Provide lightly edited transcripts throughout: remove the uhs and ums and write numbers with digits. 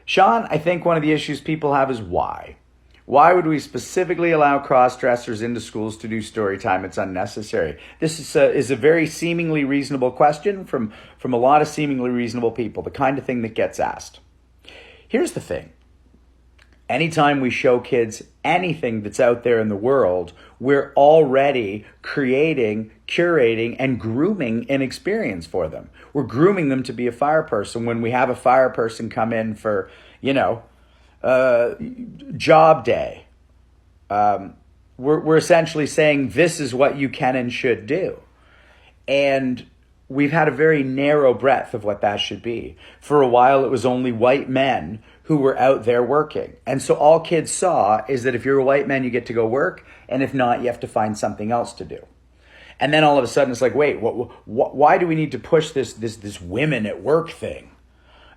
Shaun, I think one of the issues people have is why. Why would we specifically allow cross-dressers into schools to do story time? It's unnecessary. This is a very seemingly reasonable question from a lot of seemingly reasonable people, the kind of thing that gets asked. Here's the thing. Anytime we show kids anything that's out there in the world, we're already creating, curating, and grooming an experience for them. We're grooming them to be a fire person. When we have a fire person come in for, job day, we're essentially saying this is what you can and should do. And we've had a very narrow breadth of what that should be. For a while, it was only white men who were out there working. And so all kids saw is that if you're a white man, you get to go work. And if not, you have to find something else to do. And then all of a sudden it's like, wait, why do we need to push this women at work thing?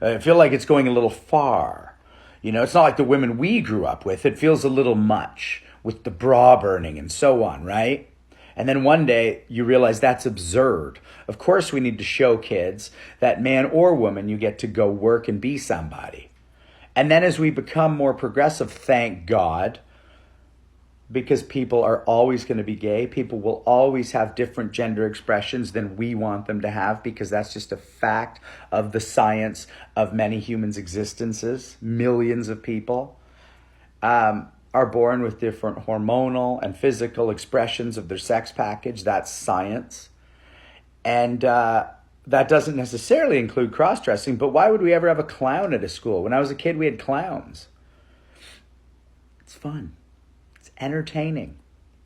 I feel like it's going a little far. It's not like the women we grew up with. It feels a little much with the bra burning and so on, right? And then one day you realize that's absurd. Of course we need to show kids that man or woman, you get to go work and be somebody. And then as we become more progressive, thank God, because people are always going to be gay. People will always have different gender expressions than we want them to have, because that's just a fact of the science of many humans' existences. Millions of people are born with different hormonal and physical expressions of their sex package. That's science. And that doesn't necessarily include cross-dressing, but why would we ever have a clown at a school? When I was a kid, we had clowns. It's fun. It's entertaining.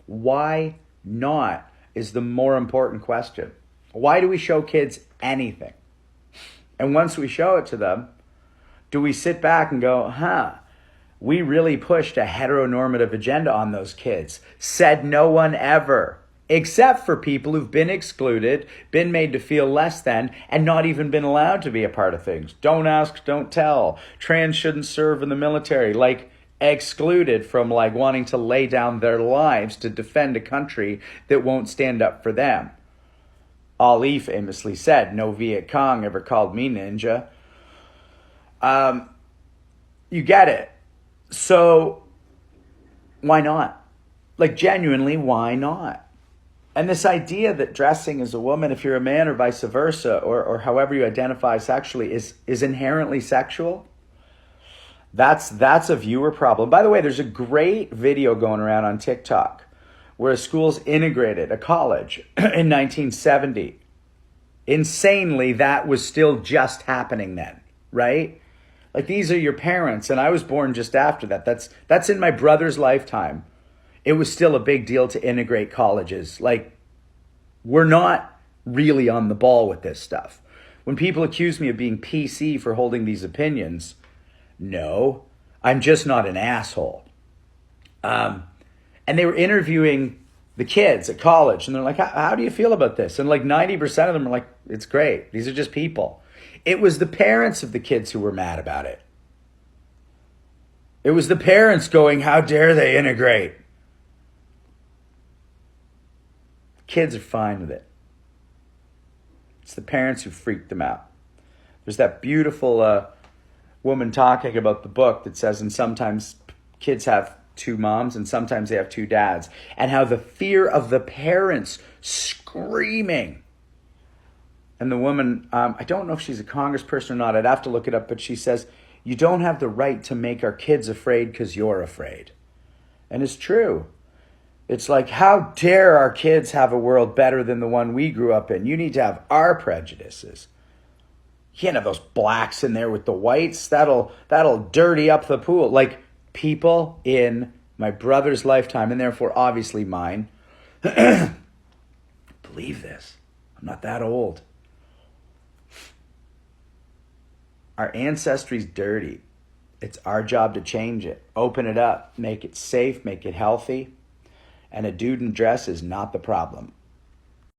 Why not is the more important question. Why do we show kids anything? And once we show it to them, do we sit back and go, we really pushed a heteronormative agenda on those kids. Said no one ever. Except for people who've been excluded, been made to feel less than, and not even been allowed to be a part of things. Don't ask, don't tell. Trans shouldn't serve in the military. Excluded from wanting to lay down their lives to defend a country that won't stand up for them. Ali famously said, no Viet Cong ever called me ninja. You get it. So, why not? Genuinely, why not? And this idea that dressing as a woman, if you're a man or vice versa, or however you identify sexually, is inherently sexual, that's a viewer problem. By the way, there's a great video going around on TikTok where a school's integrated a college in 1970. Insanely, that was still just happening then, right? These are your parents, and I was born just after that. That's in my brother's lifetime. It was still a big deal to integrate colleges. We're not really on the ball with this stuff. When people accuse me of being PC for holding these opinions, no, I'm just not an asshole. And they were interviewing the kids at college, and they're like, how do you feel about this? And 90% of them are like, it's great. These are just people. It was the parents of the kids who were mad about it. It was the parents going, how dare they integrate? Kids are fine with it. It's the parents who freaked them out. There's that beautiful woman talking about the book that says, and sometimes kids have two moms and sometimes they have two dads, and how the fear of the parents screaming. And the woman, I don't know if she's a congressperson or not, I'd have to look it up, but she says, you don't have the right to make our kids afraid because you're afraid. And it's true. It's how dare our kids have a world better than the one we grew up in? You need to have our prejudices. You can't have those blacks in there with the whites. That'll dirty up the pool. People in my brother's lifetime, and therefore obviously mine, believe this. I'm not that old. Our ancestry's dirty. It's our job to change it. Open it up. Make it safe. Make it healthy. And a dude in a dress is not the problem.